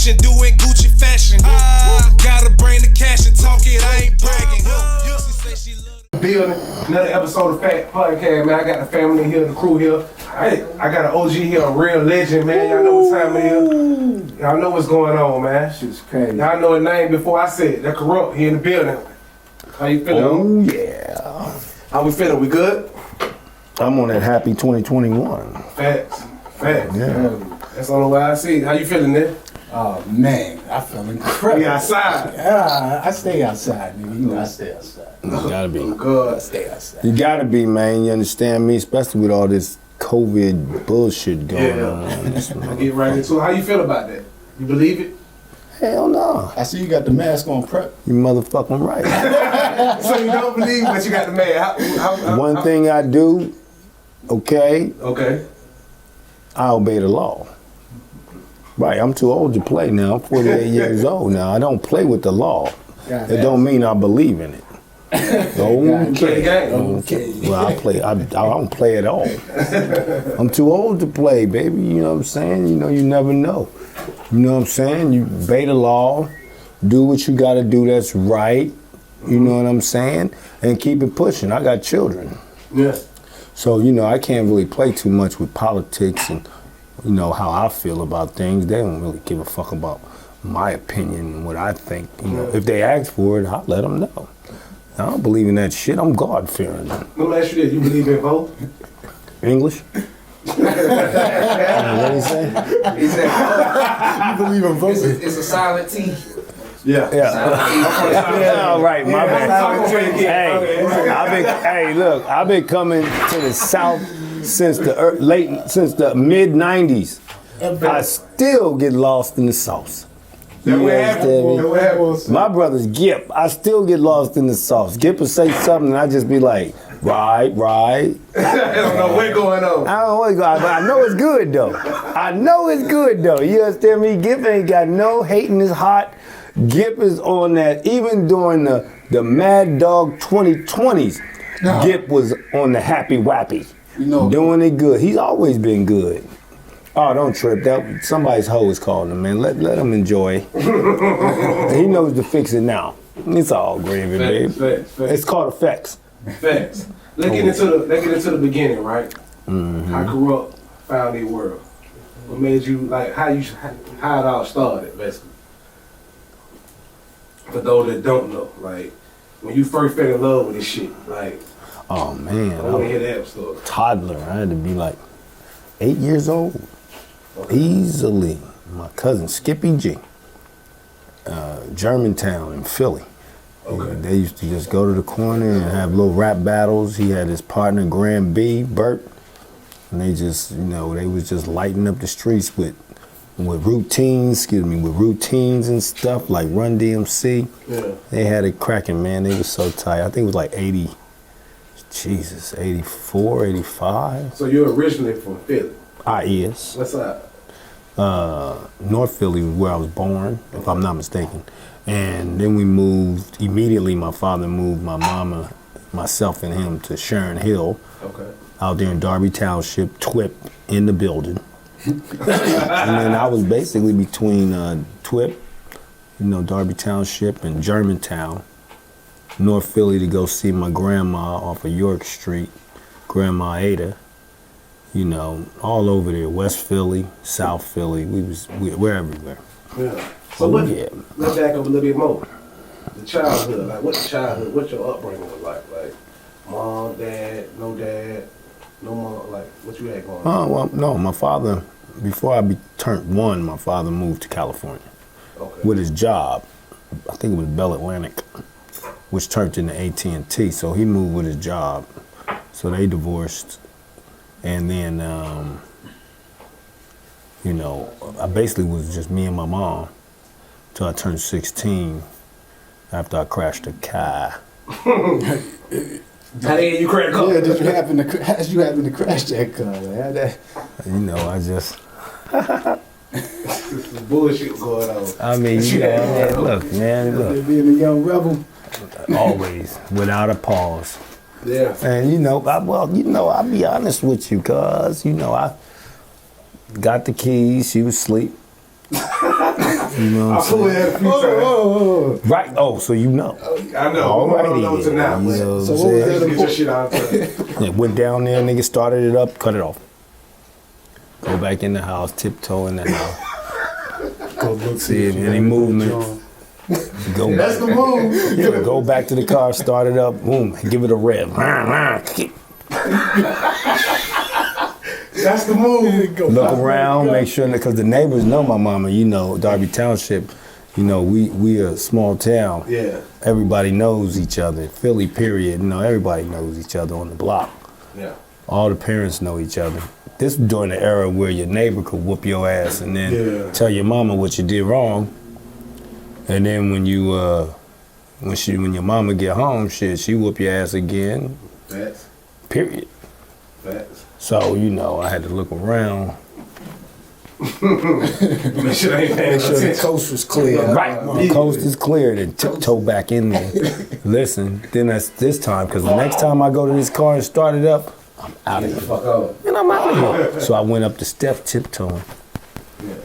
fashion, doing Gucci fashion. Gotta bring the cash and talk it, I ain't bragging. Say she love Building another episode of Faxtz Podcast, man. I got the family here, the crew here. I got an OG here, a real legend, man. Y'all know what time it is. Y'all know what's going on, man. Shit's crazy. Y'all know his name before I said it. That Kurupt here in the building. How you feeling? Oh, yeah. How we feeling? We good? I'm on that happy 2021. Facts. Yeah. That's the only way I see it. How you feeling, man? Oh man, I feel incredible. We outside. I stay outside, nigga. You know I stay outside. You gotta be. Good. I stay outside. You gotta be, man. You understand me? Especially with all this COVID bullshit going on. I get right into it. How you feel about that? You believe it? Hell no. I see you got the mask on prep. You motherfucking right. So you don't believe, but you got the man. One thing I do, okay, Okay. I obey the law. Right, I'm too old to play now. I'm 48 years old now. I don't play with the law. It don't mean I believe in it. Okay. Well, I don't play at all. I'm too old to play, baby. You know what I'm saying? You know, you never know. You know what I'm saying? You obey the law, do what you gotta do that's right. You know what I'm saying? And keep it pushing. I got children. Yeah. So, you know, I can't really play too much with politics and, you know, how I feel about things. They don't really give a fuck about my opinion and what I think. You know, if they ask for it, I'll let them know. I don't believe in that shit. I'm God-fearing. Let me ask you this. You believe in both? English? What did he say? He said, You believe in voting? It's a silent T. yeah. Yeah, all right, my bad. I've been coming to the South since the mid-90s. I still get lost in the sauce. That what happened. My brother's Gip. I still get lost in the sauce. Gip will say something and I just be like, right. I don't know what's going on. I don't know what's going on, but I know it's good though. You understand me? Gip ain't got no hate in his heart. Gip is on that. Even during the Mad Dog 2020s, Gip was on the happy wappy. You know, doing it good. He's always been good. Oh, don't trip. That somebody's hoe is calling him, man. Let him enjoy. He knows to fix it now. It's all gravy, babe. Facts. It's called effects. Facts. Let's get into the beginning, right? Mm-hmm. How Kurupt found the world. What made you like how it all started, basically. For those that don't know, like when you first fell in love with this shit, like. Oh man, I want to hear that story. Toddler. I had to be like 8 years old. Okay. Easily. My cousin Skippy G. Germantown in Philly. Okay. They used to just go to the corner and have little rap battles. He had his partner Graham B, Bert, and they just, you know, they was just lighting up the streets with routines and stuff like Run DMC. Yeah. They had it cracking, man. They was so tight. I think it was like 84, 85. So you're originally from Philly? I is. What's up? North Philly was where I was born, if I'm not mistaken. And then we moved, immediately my father moved my mama, myself and him to Sharon Hill. Okay. Out there in Darby Township, TWIP in the building. And then I was basically between TWIP, you know, Darby Township and Germantown. North Philly to go see my grandma off of York Street, Grandma Ada. You know, all over there, West Philly, South Philly, we're everywhere. Yeah. So let's back up a little bit more. The childhood, like what's your upbringing was like? Like mom, dad, no mom, like what you had going on? Oh, well, no, my father, before I turned 1, my father moved to California. Okay. With his job. I think it was Bell Atlantic, which turned into AT&T, so he moved with his job. So they divorced. And then, you know, I basically was just me and my mom till I turned 16 after I crashed a car. How did you crash a car? Yeah, did you happen to crash that car? You know, I just... This bullshit going on. I mean, you know, look. Being a young rebel. Always, without a pause. Yeah. And you know, I'll be honest with you, cuz, you know, I got the keys, she was asleep. You know what I'm I pulled saying? it a few times. Right. Oh, so you know. I know. Alrighty I don't know to now. then. You know So what what I'm was saying? that? Get your shit out of Yeah, went down there, nigga started it up, cut it off. Go back in the house, tiptoe in the house. Go look, See if any movement. Go That's back. the move. Yeah, go back to the car, start it up, boom, give it a rev. That's the move. Look around, make sure, because the neighbors know my mama, you know, Darby Township, you know, we a small town. Yeah. Everybody knows each other. Philly, period, you know, everybody knows each other on the block. Yeah. All the parents know each other. This was during the era where your neighbor could whoop your ass and then tell your mama what you did wrong. And then when you, when your mama get home, shit, she whoop your ass again. Facts. Period. Facts. So, you know, I had to look around. Make sure they ain't paying Make sure the attention. coast was clear. Right, the coast is cleared and tiptoe back in there. Listen, then that's this time, because the next time I go to this car and start it up, I'm out of Get the here. fuck out. And I'm out of here. So I went up the steps tiptoeing. Yeah.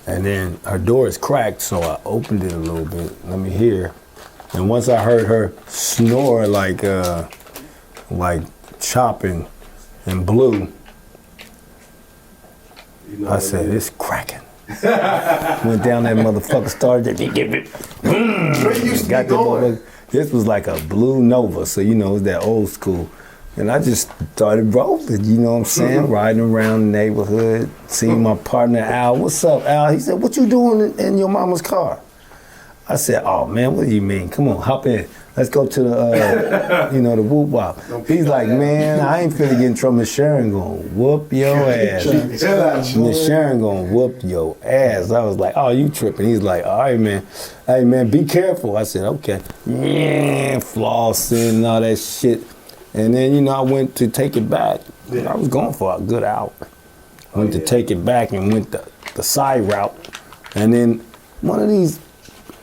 And then her door is cracked, so I opened it a little bit. Let me hear. And once I heard her snore like chopping and blue, You know I what said, it is. it's cracking. Went down that motherfucker, started Where you used to got be that going? motherfucker. This was like a blue Nova, so you know, it's that old school. And I just started rolling, you know what I'm saying? Riding around the neighborhood, seeing my partner Al. What's up, Al? He said, what you doing in your mama's car? I said, oh man, what do you mean? Come on, hop in. Let's go to the, the whoop wop. He's like, man, I ain't finna get in trouble. Miss Sharon gonna whoop your ass. Miss Sharon gonna whoop your ass. I was like, oh, you tripping. He's like, all right, man. Hey, man, be careful. I said, okay. Yeah, flossing and all that shit. And then, I went to take it back. I was going for a good hour. I went to take it back and went the side route. And then one of these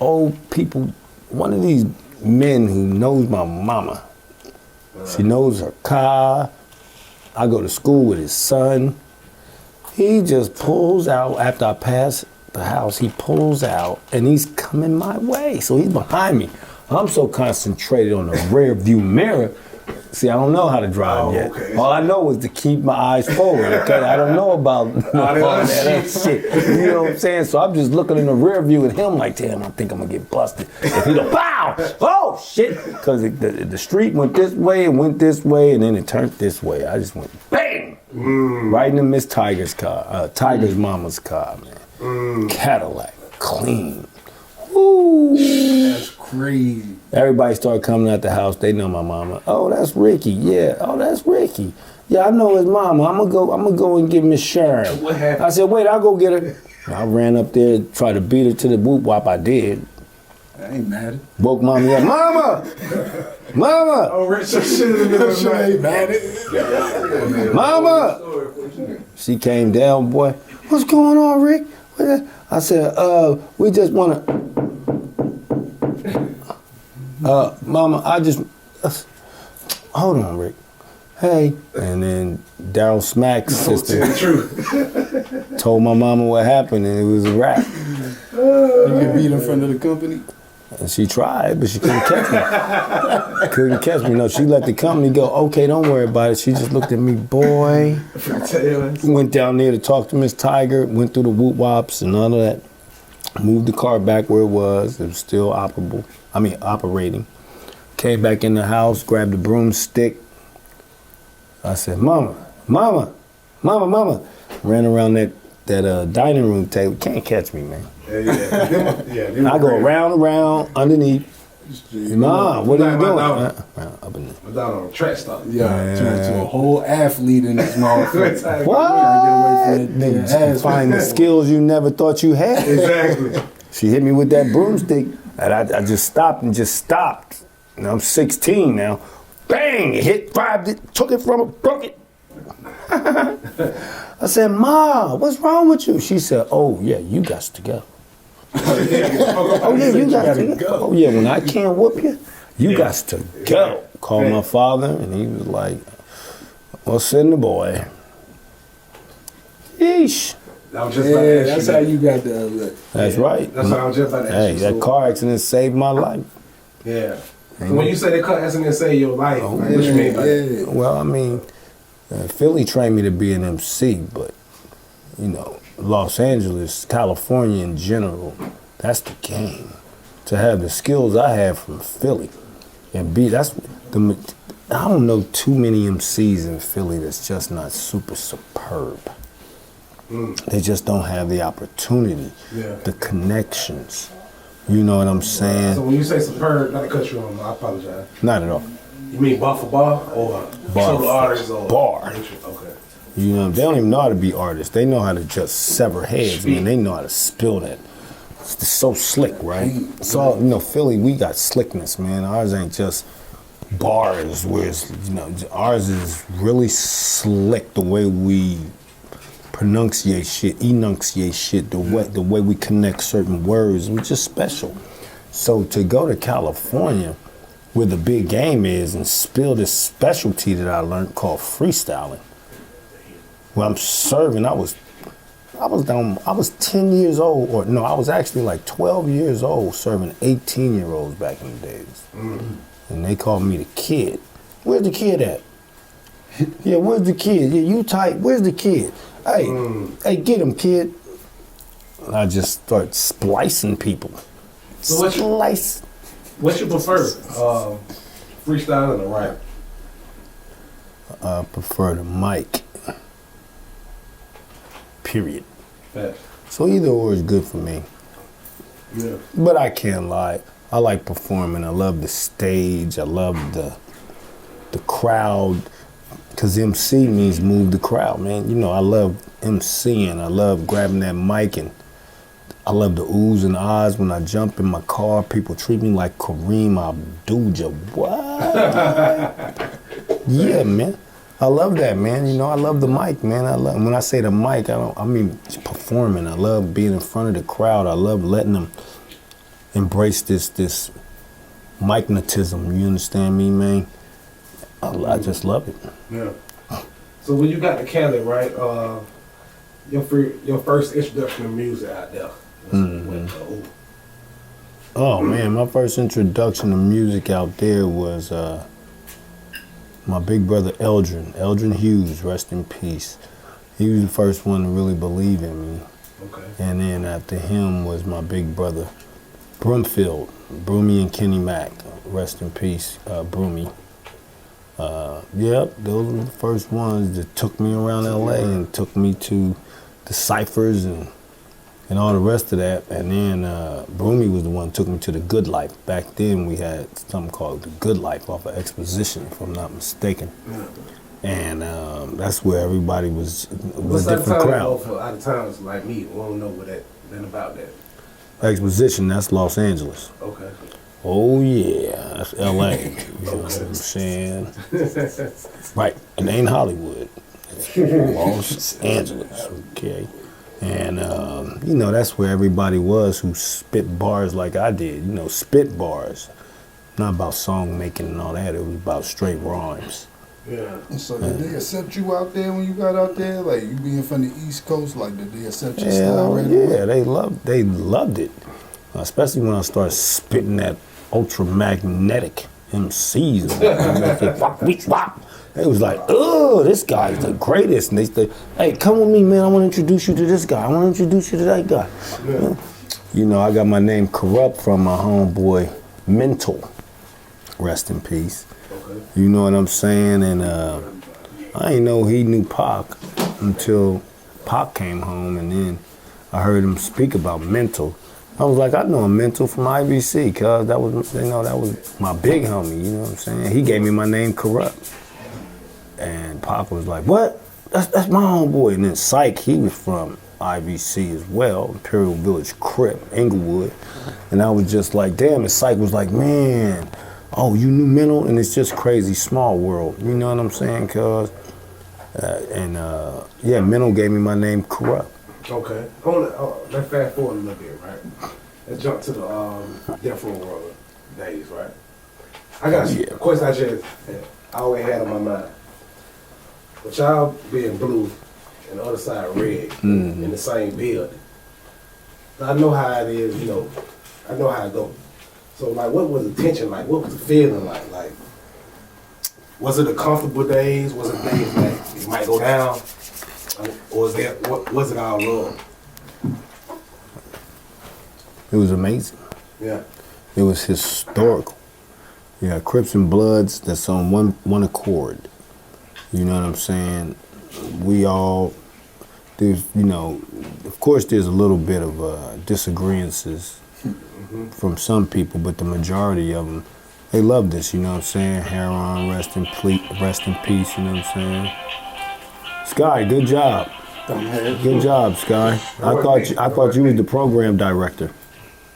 old people, one of these men who knows my mama, she knows her car. I go to school with his son. He just pulls out after I pass the house. He pulls out and he's coming my way. So he's behind me. I'm so concentrated on the rear view mirror. See, I don't know how to drive yet. Okay. All I know is to keep my eyes forward, okay? I don't know about all that other shit. You know what I'm saying? So I'm just looking in the rear view at him like, damn, I think I'm gonna get busted. If he don't, pow! Oh, shit! Because the street went this way and went this way and then it turned this way. I just went bang! Right into Miss Tiger's car, Tiger's mama's car, man. Cadillac, clean. Woo! That's crazy. Everybody started coming out the house. They know my mama. Oh, that's Ricky. Yeah. Oh, that's Ricky. Yeah, I know his mama. I'm gonna go and get Miss Sharon. What happened? I said, wait, I'll go get her. I ran up there, tried to beat her to the whoop wop. I did. I ain't mad. Woke mommy up. Mama! Mama! Oh, Rich, shit in the middle of the night. Ain't mad. Mama! She came down, boy. What's going on, Rick? I said, we just wanna. Mama, I just, hold on, Rick. Hey. And then Daryl Smack's sister told my mama what happened and it was a wrap. You get beat in front of the company? And she tried, but she couldn't catch me. Couldn't catch me. No, she let the company go, okay, don't worry about it. She just looked at me, boy. Went down there to talk to Miss Tiger, went through the whoop wops and all of that. Moved the car back where it was. It was still operating. Came back in the house, grabbed the broomstick. I said, Mama. Ran around that dining room table. Can't catch me, man. Yeah. I go around, underneath. Mom, what are you doing? I'm down on a track stop. Yeah, turned to a whole athlete in this motherfucker. What? Trying to get away from that Niggas find the skills you never thought you had. Exactly. She hit me with that broomstick, and I just stopped. And I'm 16 now. Bang! Hit 5, took it from her, broke it. I said, Ma, what's wrong with you? She said, oh, yeah, you got to go. Oh, yeah, you got to go. Oh, yeah, when I can't whoop you, you got to go. Called my father, and he was like, well, send the boy. Yeesh. I was just about to ask that's you how that. you got the look. That's right. That's what I was just about to ask Hey, you. that So, car accident saved my life. Yeah. So when you say that car accident saved your life, what you mean by that? Well, I mean, Philly trained me to be an MC, but, you know, Los Angeles, California in general, that's the game. To have the skills I have from Philly and I don't know too many MCs in Philly that's just not super superb. They just don't have the opportunity, the connections. You know what I'm saying? So when you say superb, not to cut you on, I apologize. Not at all. You mean bar for bar or total artists or bar? Okay. You know, they don't even know how to be artists. They know how to just sever heads, man. They know how to spill that. It's so slick, right? It's all, you know, Philly, we got slickness, man. Ours ain't just bars, whereas, you know, ours is really slick the way we enunciate shit, the way we connect certain words. We're just special. So to go to California, where the big game is, and spill this specialty that I learned called freestyling, where I'm serving, I was 10 years old, or no, I was actually like 12 years old serving 18-year-olds back in the days. And they called me the kid. Where's the kid at? Yeah, where's the kid? Yeah, you tight, where's the kid? Hey, get him, kid. And I just start splicing people. So what's your prefer? Freestyling or rap? I prefer the mic. Period. Facts. So either or is good for me. Yeah. But I can't lie. I like performing. I love the stage. I love the crowd. Because MC means move the crowd, man. You know, I love MCing. I love grabbing that mic, and I love the oohs and ahs when I jump in my car. People treat me like Kareem Abdul-Jabbar. What? Yeah, man. I love that, man. You know, I love the mic, man. When I say the mic, I mean performing. I love being in front of the crowd. I love letting them embrace this magnetism. You understand me, man? I just love it. Yeah. So when you got to Cali, right? Your first introduction to music out there. Oh man, my first introduction to music out there was my big brother Eldrin Hughes, rest in peace. He was the first one to really believe in me. Okay. And then after him was my big brother Broomfield, Broomy and Kenny Mack, rest in peace, Broomy. Yep, those were the first ones that took me around LA and took me to the ciphers and all the rest of that. And then Broomy was the one who took me to the Good Life. Back then we had something called the Good Life off of Exposition, if I'm not mistaken. And that's where everybody was a different crowd. For out of towners like me, we don't know what that about that. Exposition, that's Los Angeles. Okay. Oh yeah, that's LA. You know what I'm saying? Right, it ain't Hollywood. It's Los Angeles, okay? And, you know, that's where everybody was who spit bars like I did. You know, spit bars. Not about song making and all that. It was about straight rhymes. Yeah. So did they accept you out there when you got out there? Like, you being from the East Coast, like, did they accept your style right away? Yeah, they loved it. Especially when I started spitting that ultramagnetic MCs. They was like, oh, this guy's the greatest. And they said, hey, come with me, man. I want to introduce you to this guy. I want to introduce you to that guy. Yeah. You know, I got my name Kurupt from my homeboy Mental. Rest in peace. Okay. You know what I'm saying? And I didn't know he knew Pac until Pac came home, and then I heard him speak about Mental. I was like, I know a Mental from IBC, cause that was my big homie. You know what I'm saying? He gave me my name Kurupt, and Pac was like, what? That's my homeboy. And then Psych, he was from IVC as well, Imperial Village Crip, Inglewood. And I was just like, damn, and Psych was like, man, oh, you knew Mental? And it's just crazy small world. You know what I'm saying? Cause, yeah, Mental gave me my name Kurupt. Okay. Let's fast forward a little bit, right? Let's jump to the Death Row World days, right? I got a question I always had on my mind. With y'all being blue and the other side red in the same building. I know how it is, you know. I know how it goes. So like, what was the tension like? What was the feeling like? Like, was it a comfortable days? Was it days like it might go down, or was it all love? It was amazing. Yeah. It was historical. Yeah, Crips and Bloods that's on one accord. You know what I'm saying? We all, there's, you know, of course there's a little bit of disagreements from some people, but the majority of them, they love this, you know what I'm saying? Heron, rest in peace, you know what I'm saying? Sky, good job. Good job, Sky. I thought you was the program director.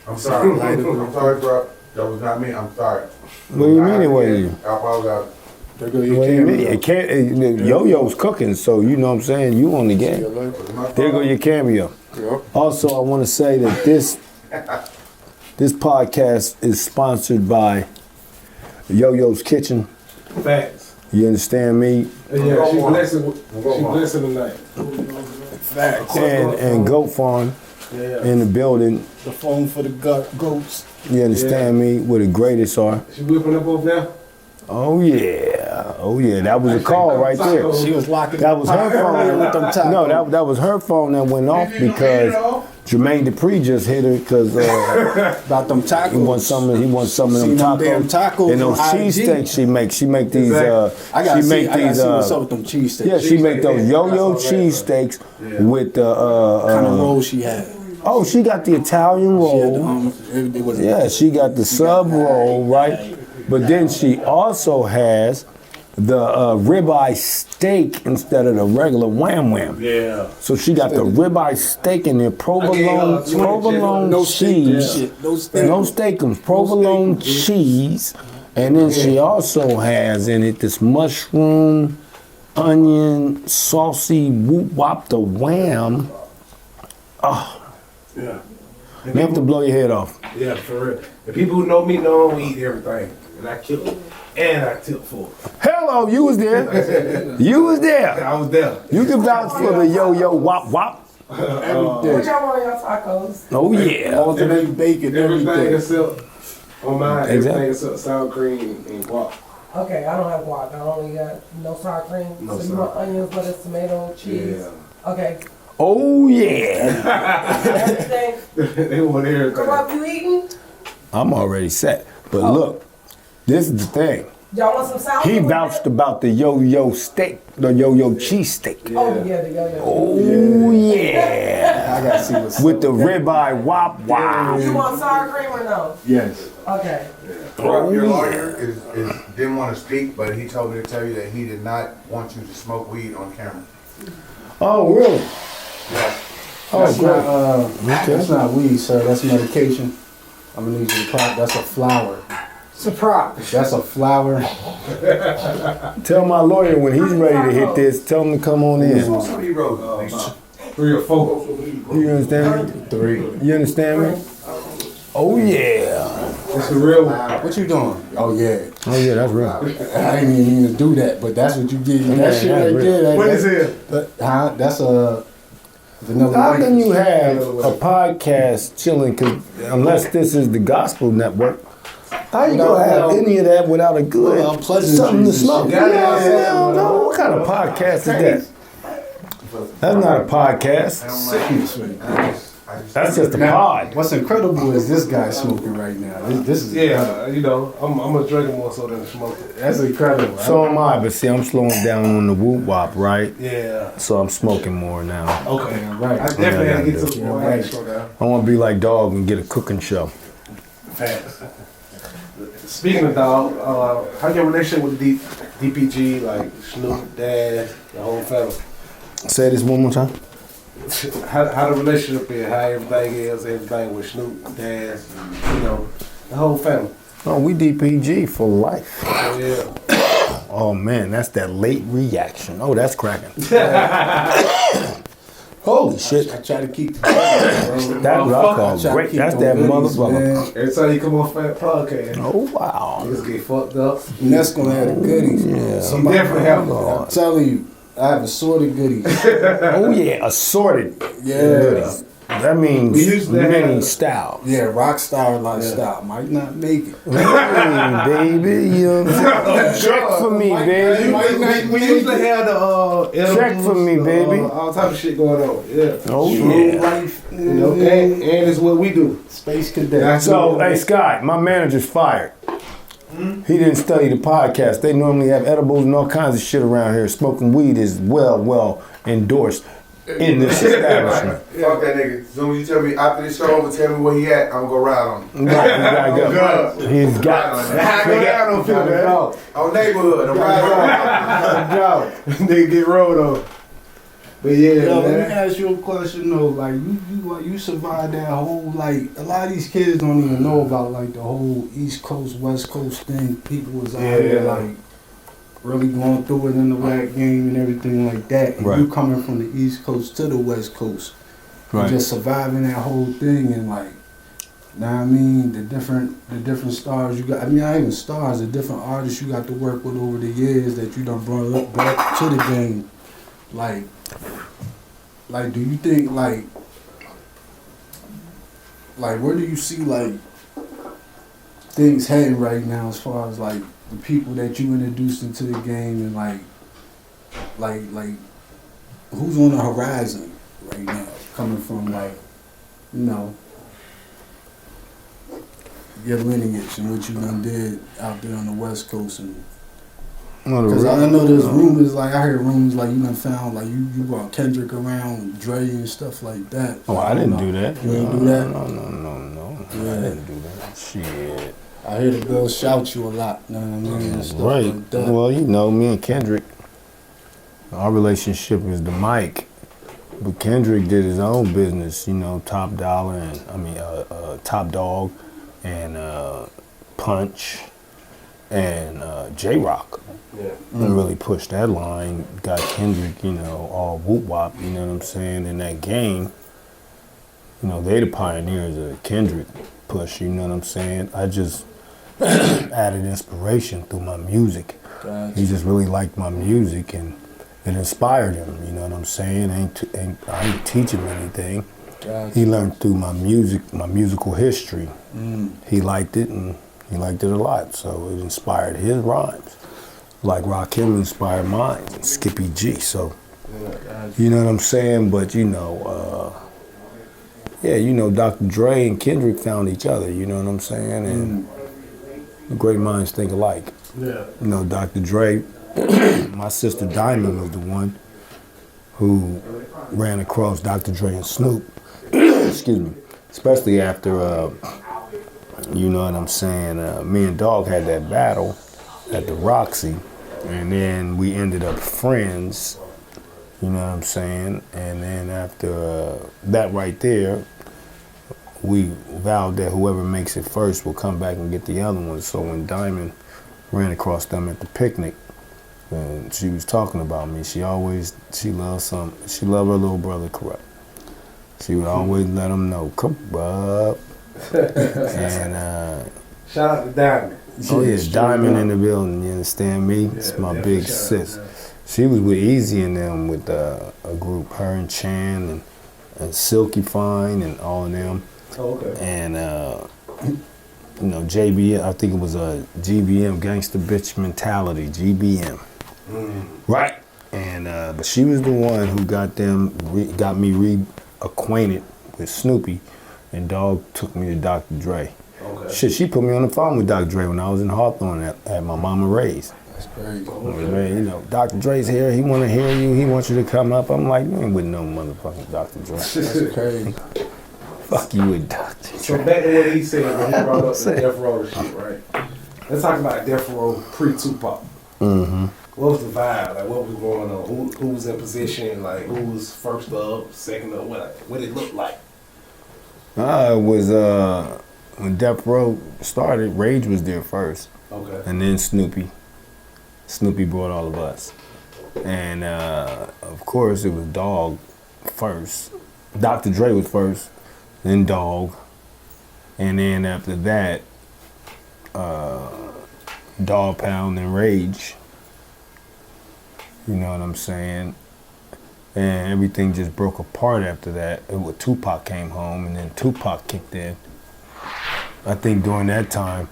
I'm sorry. I'm sorry, bro. That was not me. I'm sorry. What do you mean it wasn't you? I apologize. What do you mean? It can't. Yo-Yo's cooking, so you know what I'm saying. You on the game. There go your cameo. Also, I want to say that this podcast is sponsored by Yo-Yo's Kitchen. Facts. You understand me? Yeah, she blessing tonight. Facts. And Goat Farm in the building. The phone for the goats. You understand me? Where the greatest are. She whipping up over there? Oh yeah, oh yeah. That was a call right there. She was locking. That was her phone. with them tacos. No, that was her phone that went off because Jermaine Dupri just hit her because about them tacos. he wants some of them Seen them damn tacos and those on cheesesteaks she makes. She make these. I gotta see what's up with them cheesesteaks. Yeah, she make those yo-yo cheesesteaks with the kind of roll she had. Oh, she got the Italian roll. She got the sub roll, right? But then she also has the ribeye steak instead of the regular wham wham. Yeah. So she got the ribeye steak in there, provolone cheese, no steakums, provolone cheese, and then she also has in it this mushroom, onion, saucy whoop wop the wham. Oh. Yeah. You have to blow your head off. Yeah, for real. The people who know me know I eat everything. And I kill it. And I tip for it. Hello, you was there. You was there. I was there. You can vouch for the yo-yo wop wop. What y'all want on your tacos? Oh yeah. Alternate bacon, Everything everything. except on mine, Exactly. everything except sour cream and guac. Okay, I don't have guac. I only got no sour cream. No so you sour. want onions, lettuce, tomato, cheese. Yeah. Okay. Oh yeah. Everything. They want everything. Kurupt, you eating? I'm already set. But look, this is the thing. Y'all want some salad? He with vouched that? about the yo-yo steak, the yo-yo cheese steak. Oh yeah, the yo-yo. Oh yeah. I gotta see what's With the ribeye wop wop. You want sour cream or no? Yes. Okay. Your lawyer didn't want to speak, but he told me to tell you that he did not want you to smoke weed on camera. Oh really? That's great. not, that's not weed, sir. That's medication. I'm gonna need you to pop. That's a flower. Surprise. That's a flower. Tell my lawyer when he's ready to hit this, tell him to come on in. How many roses? 3 or 4. You understand me? 3. You understand me? Oh yeah. It's the real one. What you doing? Oh yeah. Oh yeah, that's real. I didn't even mean to do that, but that's what you get. That shit that's right real. there. What is it? That's a vanilla. How can you Lakers. have a podcast chilling? Cause unless this is the Gospel Network, how you gonna have any of that without a good pleasantries something to and smoke? shit. Yeah, no. What kind of podcast is that? That's not a podcast. That's just a pod. What's incredible is this guy smoking right now. This is incredible. Yeah, you know, I'm a drinker more so than a smoker. That's incredible. So am I, but see, I'm slowing down on the whoop wop, right? Yeah. So I'm smoking more now. Okay. Yeah, right. I definitely had to get to Yeah, the point. right. Slow down. I want to be like Dogg and get a cooking show. Facts. Speaking of dog, how's your relationship with DPG, like Snoop, Dad, the whole family? Say this one more time. How the relationship is, how everything with Snoop, Dad, you know, the whole family. Oh, we DPG for life. Yeah. Oh man, that's that late reaction. Oh, that's cracking. Holy shit. I try to keep the bro. That what I call Try to great. keep That's them that goodies, motherfucker. man. Every time you come on Fat Podcast, Oh wow. niggas get fucked up. And that's gonna have the goodies. Yeah. Somebody Definitely have I'm telling you, I have assorted goodies. Oh yeah, assorted. Yeah. That means We used to many have- styles. Yeah, rock star lifestyle. Might not make it. Hey, baby, you know what I'm saying? Check for me, baby. We used to have the Check for me, baby. all type of shit going on. Yeah. Oh True yeah. life. You know, and it's what we do. Space cadet. So, hey Scott, my manager's fired. He didn't study the podcast. They normally have edibles and all kinds of shit around here. Smoking weed is well endorsed in this establishment. Fuck that nigga. As soon as you tell me after this show over, tell me where he at, I'm gonna go ride on him. He gotta go. He's got. I go down on people, man. On neighborhood, I'm ride on. They get rolled on. But yeah, Yo, let me man. ask you a question though. Like you survived that whole, like, a lot of these kids don't even know about like the whole East Coast West Coast thing. People was out here like really going through it in the rap game and everything like that. And Right. you coming from the East Coast to the West Coast, and just surviving that whole thing and like, know what I mean, the different stars you got. I mean, not even stars, the different artists you got to work with over the years that you done brought up back to the game. Like, do you think like where do you see like things heading right now as far as like the people that you introduced into the game and like who's on the horizon right now coming from like, you know, your lineage and what you done did out there on the West Coast? And because I know there's rumors, like I heard rumors like you done found like you brought Kendrick around, Dre and stuff like that. Oh, I didn't do that. You didn't do that? No. Yeah. I didn't do that. Shit. I hear the girls shout you a lot, you know what I mean? And stuff Right. like that. Well, you know, me and Kendrick, our relationship is the mic. But Kendrick did his own business, you know, Top Dollar and Top Dog and Punch and J-Rock. Yeah. And really pushed that line, got Kendrick, you know, all whoop wop, you know what I'm saying, in that game. You know, they the pioneers of Kendrick push, you know what I'm saying? I just added inspiration through my music. Gotcha. He just really liked my music and it inspired him, you know what I'm saying? I ain't teach him anything. Gotcha. He learned through my music, my musical history. Mm. He liked it and he liked it a lot, so it inspired his rhymes. Like Rakim inspired mine, and Skippy G, so, you know what I'm saying? But, you know, you know, Dr. Dre and Kendrick found each other, you know what I'm saying? And great minds think alike. Yeah. You know, Dr. Dre, my sister Diamond was the one who ran across Dr. Dre and Snoop, excuse me, especially after, you know what I'm saying, me and Dogg had that battle at the Roxy, and then we ended up friends, you know what I'm saying, and then after that right there, we vowed that whoever makes it first will come back and get the other one. So when Diamond ran across them at the picnic, and she was talking about me, she loved her little brother Kurupt. She would always let him know, Kurupt. And Shout out to Diamond. oh yeah, Diamond in the building, you understand me? It's my big sis. She was with Easy and them with a group, her and Chan and Silky Fine and all of them. Oh, okay. And you know, JBM, I think it was a GBM, Gangsta Bitch Mentality, GBM. Right. And but she was the one who got me reacquainted with Snoopy, and Dogg took me to Dr. Dre. Okay. Shit, she put me on the phone with Dr. Dre when I was in Hawthorne at my mama Ray's. That's crazy. Man, you know, Dr. Dre's here. He want to hear you. He wants you to come up. I'm like, you ain't with no motherfucking Dr. Dre. That's crazy. Fuck you with Dr. So Dre. back to what he said when he brought up the Death Row shit, right? Let's talk about Death Row pre-Tupac. Mm-hmm. What was the vibe? Like, what was going on? Who was in position? Like, who was first up, second up? What it looked like? It was when Death Row started. Rage was there first, Okay. and then Snoopy. Snoopy brought all of us, and of course it was Dogg first. Dr. Dre was first, then Dogg, and then after that, Dogg Pound and Rage. You know what I'm saying? And everything just broke apart after that. Tupac came home, and then Tupac kicked in. I think during that time,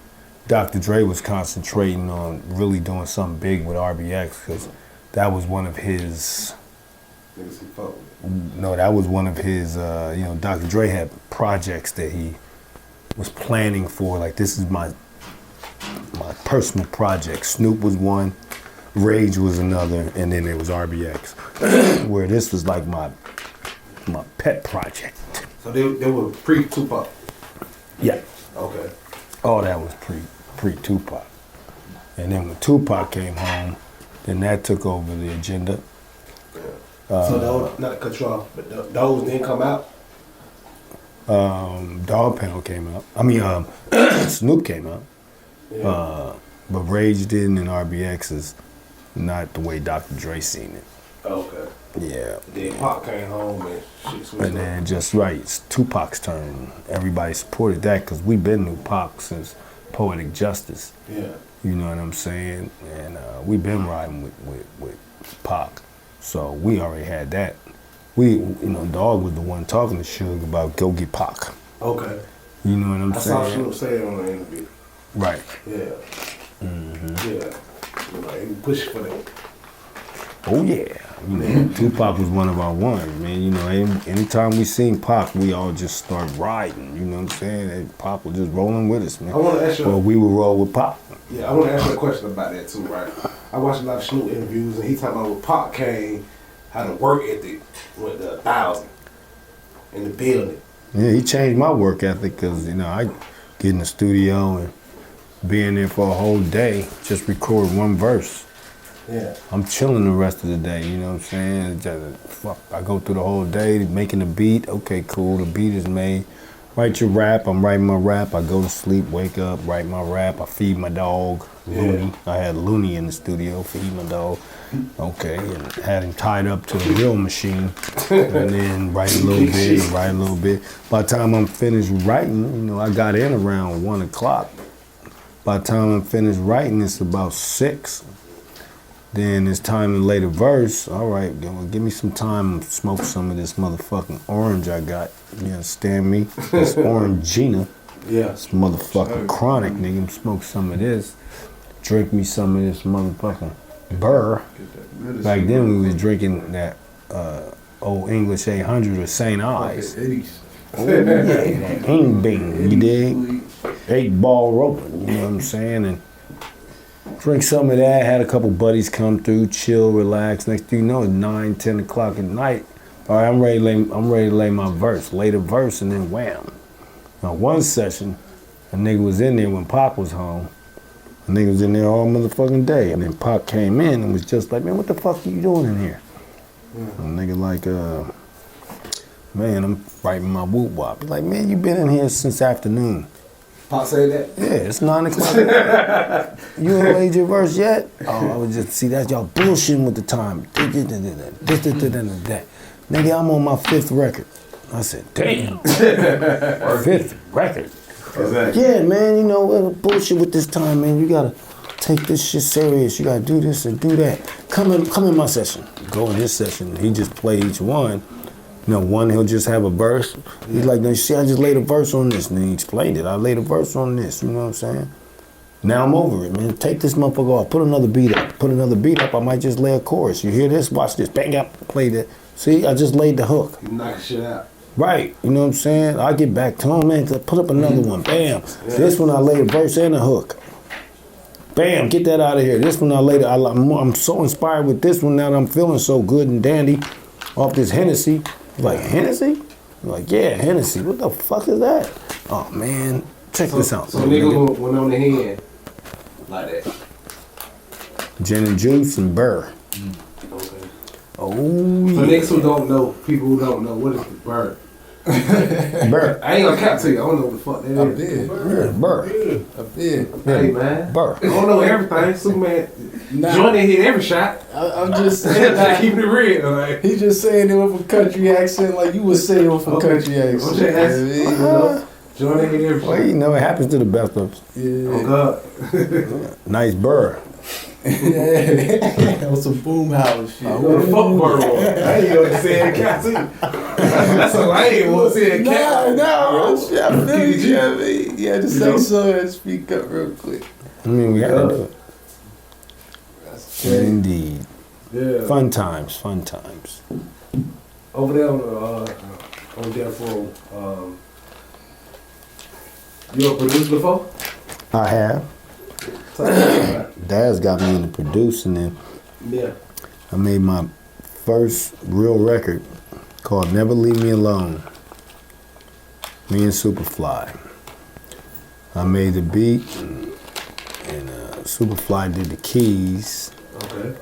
Dr. Dre was concentrating on really doing something big with RBX, because that was one of his. No, that was one of his. Dr. Dre had projects that he was planning for. Like, this is my personal project. Snoop was one, Rage was another, and then there was RBX, where this was like my pet project. So they were pre-Tupac. Yeah. Okay. All that was pre-Tupac. And then when Tupac came home, then that took over the agenda. So those, not to cut you off, but those didn't come out? Dog Pound came out. Snoop came out. Yeah. But Rage didn't, and RBX is not the way Dr. Dre seen it. Okay. Yeah. Then Pac came home and shit switched And then just right, it's Tupac's turn. Everybody supported that because we've been knew Pac since Poetic Justice. Yeah. You know what I'm saying? And we've been riding with Pac. So we already had that. Dog was the one talking to Suge about go get Pac. Okay. You know what I'm I saying? saw Snoop say it on the interview. Right. Yeah. Mm-hmm. Yeah. He pushed for that. Oh yeah. Tupac was one of our ones, man. Anytime we seen Pac, we all just start riding. You know what I'm saying? And Pac was just rolling with us, man. I want to ask you. Well, we would roll with Pac. Yeah, I want to ask you a question about that too, right? I watched a lot of Snoop interviews, and he talking about when Pac came, how the work ethic went to 1,000 in the building. Yeah, he changed my work ethic because, I get in the studio and be in there for a whole day, just record one verse. Yeah. I'm chilling the rest of the day, you know what I'm saying? I go through the whole day making a beat. Okay, cool, the beat is made. Write your rap, I'm writing my rap. I go to sleep, wake up, write my rap. I feed my dog, Looney. I had Looney in the studio, feed my dog. Okay, and had him tied up to the drill machine. And then write a little bit. By the time I'm finished writing, I got in around 1 o'clock. By the time I'm finished writing, it's about 6. Then it's time to lay the verse. All right, give me some time to smoke some of this motherfucking orange I got. You understand me? This Orangina. Yeah. This motherfucking chronic, nigga. Smoke some of this. Drink me some of this motherfucking burr. Back then we was drinking that old English 800 or St. Ives. Oh yeah, that Ing Bing, you dig? 8-ball roping, you know what I'm saying? And drink some of that, had a couple buddies come through, chill, relax. Next thing you know, it's 9, 10 o'clock at night. All right, I'm ready to lay my verse. Lay the verse and then wham. Now one session, a nigga was in there when Pac was home. A nigga was in there all motherfucking day. And then Pac came in and was just like, man, what the fuck are you doing in here? A nigga like, man, I'm writing my whoop wop. Like, man, you been in here since afternoon. Pac say that? Yeah, it's 9 o'clock. You ain't laid your verse yet? Oh, I was just, see, that's y'all bullshitting with the time. That. Nigga, I'm on my 5th record. I said, damn. 5th record? Exactly. Yeah, man, bullshit with this time, man. You gotta take this shit serious. You gotta do this and do that. Come in my session. Go in his session. He just play each one. One he'll just have a verse. He's like, no, you see, I just laid a verse on this. And then he explained it. I laid a verse on this. You know what I'm saying? Now I'm over it, man. Take this motherfucker off. Put another beat up. I might just lay a chorus. You hear this? Watch this. Bang up. Play that. See, I just laid the hook. You knock shit out. Right. You know what I'm saying? I get back to him, man. Put up another one. Bam. Yeah. This one I laid a verse and a hook. Bam. Get that out of here. This one I laid. I'm so inspired with this one now that I'm feeling so good and dandy off this Hennessy. Like, Hennessy? Like, yeah, Hennessy. What the fuck is that? Oh, man. Check this out. So nigga went on the hand like that. Gin and juice and burr. Okay. Oh, So yeah. niggas who don't know, people who don't know, what is the bird? Burr. I ain't gonna cap to you. I don't know what the fuck that is. Yeah, burr. Hey, man. Burr. I don't know everything. Superman. Jordan hit every shot. I'm just saying, Just keeping it real. Like. he just saying it with a country accent like you would say it with a country accent. I'm just asking. Jordan hit every shot. Well, it happens to the best of us. Yeah. Oh, God. Nice burr. Yeah, on some boom house shit. What the fuck word on? I ain't gonna say it cat too. That's all I ain't gonna say it cat. No, shit, I feel you. I mean, yeah, just say so and speak up real quick. I mean, we gotta do it. That's crazy. Indeed. Yeah. Fun times, fun times. Over there on Death Row, you a producer before? I have. Talk about that. Dad's got me into producing, and Yeah. I made my first real record called Never Leave Me Alone. Me and Superfly. I made the beat, and Superfly did the keys. Okay.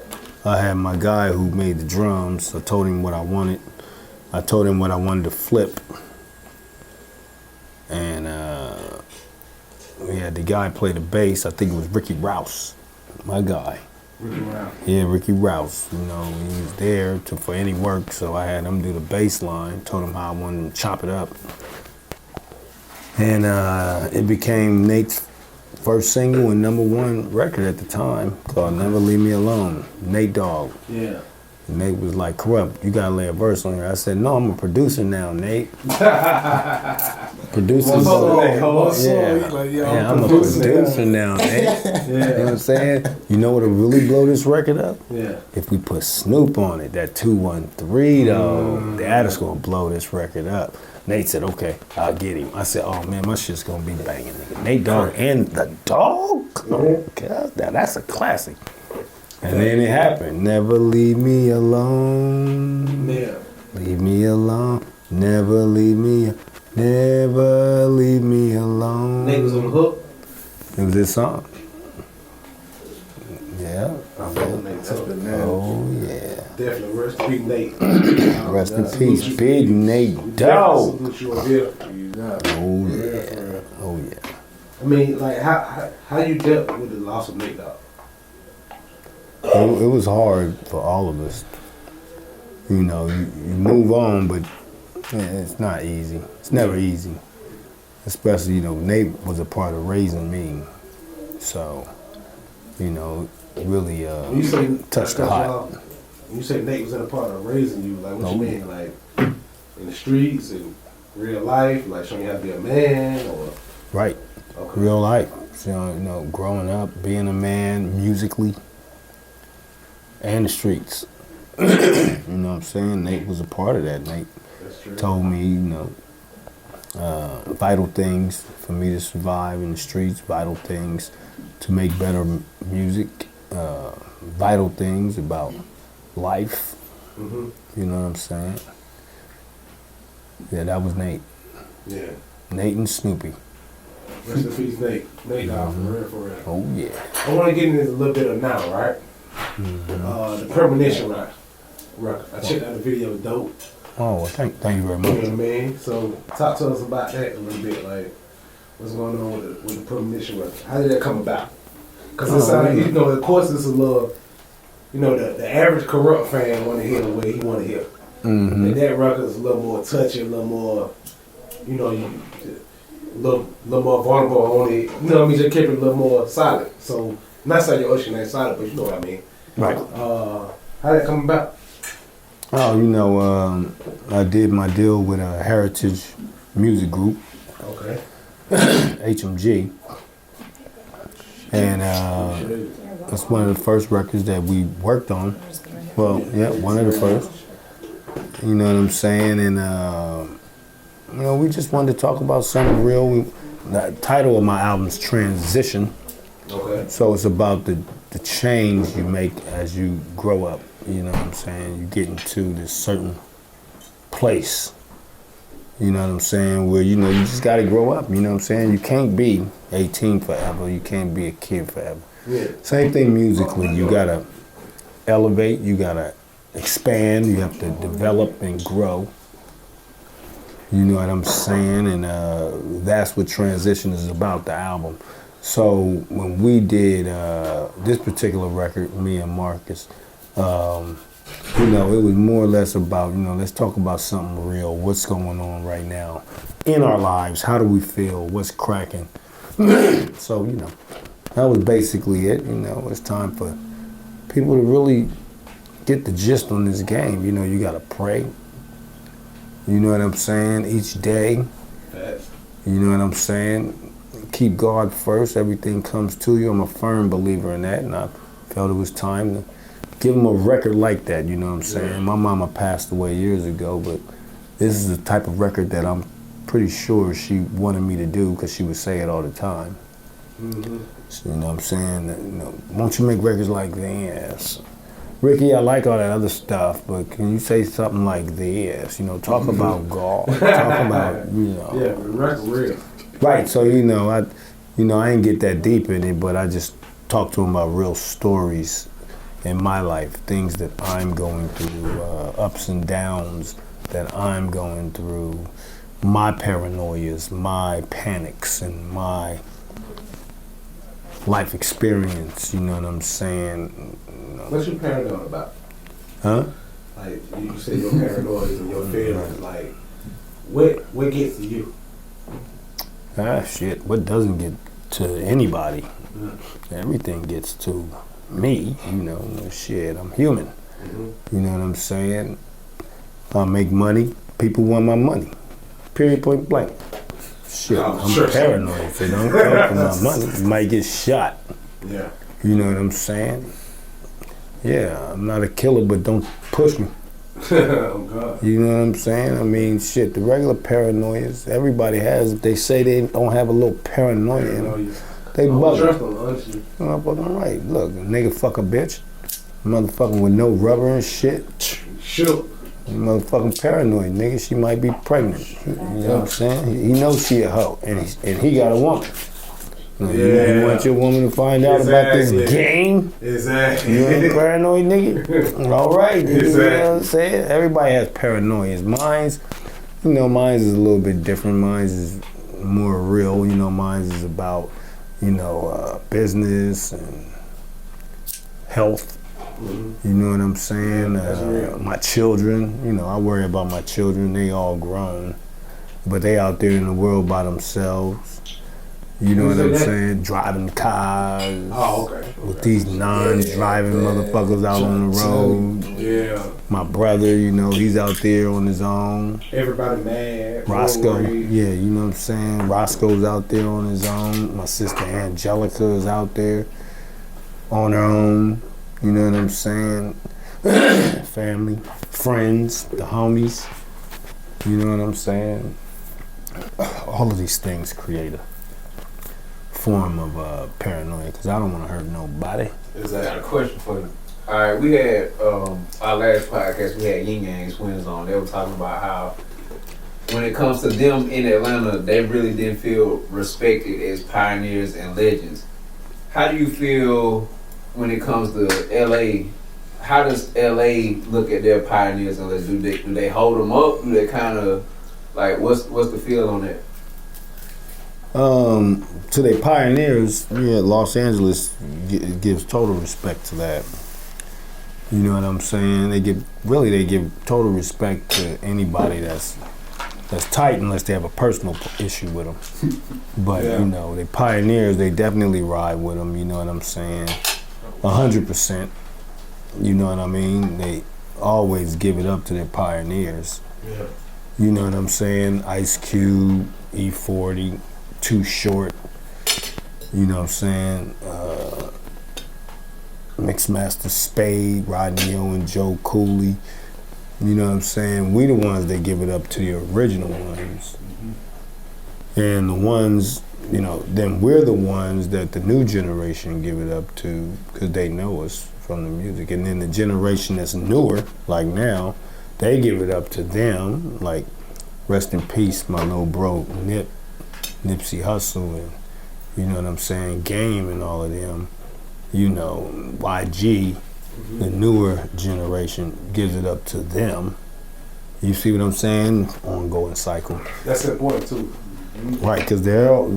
I had my guy who made the drums. I told him what I wanted. I told him what I wanted to flip. And we had the guy play the bass. I think it was Ricky Rouse, my guy. Ricky Brown. Yeah, Ricky Rouse. You know, he was there for any work, so I had him do the bass line. Told him how I wanted to chop it up. And it became Nate's first single and #1 record at the time, called Never Leave Me Alone. Nate Dogg. Yeah. And Nate was like, Kurupt, you gotta lay a verse on here. I said, no, I'm a producer now, Nate. Producer. One song, Nate. One song, Yeah. he like, yo, Yeah, I'm I'm a producer now, Nate. Yeah. You know what I'm saying? You know what'll really blow this record up? Yeah. If we put Snoop on it, that 213 though, that's gonna blow this record up. Nate said, okay, I'll get him. I said, oh man, my shit's gonna be banging, nigga. Nate Dogg and the dog? Oh, God, that's a classic. And then it happened. Never leave me alone. Yeah. Leave me alone. Never leave me. Never leave me alone. Nate was on the hook. It was this song. Yeah. I feel Nate. That's been Oh yeah. definitely rest in peace, Nate. Rest in peace, Big Nate Dogg. Salute you over here. Oh yeah. Oh yeah. I mean, like, how you dealt with the loss of Nate Dogg? It was hard for all of us. You know, you move on, but it's not easy. It's never easy. Especially, you know, Nate was a part of raising me. So, you know, it really You say touched the heart. When you say Nate was in a part of raising you, like, what you mean? Like, in the streets, in real life, like showing you how to be a man, or? Right. Okay. Real life. So, you know, growing up, being a man musically, and the streets. You know what I'm saying? Nate was a part of that. Nate That's true. told me, you know, vital things for me to survive in the streets, vital things to make better music, vital things about life. Mm-hmm. You know what I'm saying? Yeah, that was Nate. Yeah. Nate and Snoopy. Rest in peace, Nate. Nate Dogg, for real, for real. Oh yeah. I want to get into this a little bit of now, right? The Premonition record. I checked out the video, dope. Oh, well, thank you very You know much. what I mean? So talk to us about that a little bit, like what's going on with the Premonition record. How did that come about? Because it sounded, you know, of course it's a little, you know, the average Kurupt fan want to hear the way he want to hear. Mm-hmm. And that record is a little more touchy, a little more, you know, a little more vulnerable on it. You know what I mean? Just kept it a little more solid. So, not saying your ocean ain't solid, but you know what I mean. Right. How did that come about? Oh, you know, I did my deal with a Heritage Music Group, Okay. HMG, and that's one of the first records that we worked on. Well, yeah, one of the first. You know what I'm saying? And you know, we just wanted to talk about something real. The title of my album is Transition. Okay. So it's about the change you make as you grow up. You know what I'm saying? You get into this certain place. You know what I'm saying? Where, you know, you just got to grow up. You know what I'm saying? You can't be 18 forever. You can't be a kid forever. Yeah. Same thing musically. You got to elevate. You got to expand. You have to develop and grow. You know what I'm saying? And that's what Transition is about, the album. So when we did this particular record, me and Marcus, you know, it was more or less about, you know, let's talk about something real. What's going on right now in our lives? How do we feel? What's cracking? So, you know, that was basically it. You know, it's time for people to really get the gist on this game. You know, you gotta pray. You know what I'm saying? Each day. Facts. You know what I'm saying? Keep God first. Everything comes to you. I'm a firm believer in that, and I felt it was time to give him a record like that. You know what I'm saying? Yeah. My mama passed away years ago, but this is the type of record that I'm pretty sure she wanted me to do because she would say it all the time. Mm-hmm. So, you know what I'm saying? You know, won't you make records like this? Ricky, I like all that other stuff, but can you say something like this? You know, talk about God. Talk about, you know. Yeah, the record real. Right, so I didn't get that deep in it, but I just talked to him about real stories in my life, things that I'm going through, ups and downs that I'm going through, my paranoias, my panics, and my life experience, you know what I'm saying? What you paranoid about? Huh? Like, you say your paranoia and your feelings, like, what gets to you? Ah, shit, what doesn't get to anybody? Yeah. Everything gets to me, you know, shit, I'm human. Mm-hmm. You know what I'm saying? I make money, people want my money. Period, point blank. Shit, Oh, I'm sure. paranoid. If they don't come for my money, you might get shot. Yeah. You know what I'm saying? Yeah, I'm not a killer, but don't push me. Oh, God. You know what I'm saying? I mean, shit, the regular paranoias, everybody has. If they say they don't have a little paranoia in them, they I don't bug. trust them, honestly. Motherfucking right. Look, a nigga fuck a bitch. Motherfucking with no rubber and shit. Shoot. Motherfucking paranoid, nigga. She might be pregnant. You know what I'm saying? He knows she a hoe, and he got a woman. You want your woman to find out about this game? Exactly. You ain't paranoid, nigga? All right. You know what Exactly. I'm saying? Everybody has paranoias. Mine's is a little bit different. Mine's is more real. You know, mine's is about, business and health. Mm-hmm. You know what I'm saying? That's real. My children, I worry about my children. They all grown, but they out there in the world by themselves. You know what I'm saying? Driving cars. Oh, okay. With these non-driving motherfuckers out on the road. Yeah. My brother, he's out there on his own. Everybody mad. Roscoe, worried. yeah, you know what I'm saying? Roscoe's out there on his own. My sister Angelica is out there on her own. You know what I'm saying? Family, friends, the homies. You know what I'm saying? All of these things create a form of paranoia because I don't want to hurt nobody. I got a question for you. All right, we had our last podcast. We had Yin Yang Twins on. They were talking about how when it comes to them in Atlanta, they really didn't feel respected as pioneers and legends. How do you feel when it comes to LA? How does LA look at their pioneers and legends? Do they hold them up? Do they kind of like what's the feel on that? To the pioneers, Los Angeles gives total respect to that. You know what I'm saying? They give total respect to anybody that's tight unless they have a personal issue with them. But the pioneers, they definitely ride with them. You know what I'm saying? 100%. You know what I mean? They always give it up to their pioneers. Yeah. You know what I'm saying? Ice Cube, E40. Too Short, you know what I'm saying? Mixmaster Spade, Rodney O and Joe Cooley, you know what I'm saying? We the ones that give it up to the original ones. Mm-hmm. And the ones, then we're the ones that the new generation give it up to because they know us from the music. And then the generation that's newer, like now, they give it up to them, like rest in peace, my little bro, Nipsey Hussle and, you know what I'm saying, Game and all of them, YG, the newer generation gives it up to them. You see what I'm saying? Ongoing cycle. That's important too. Right, because they're all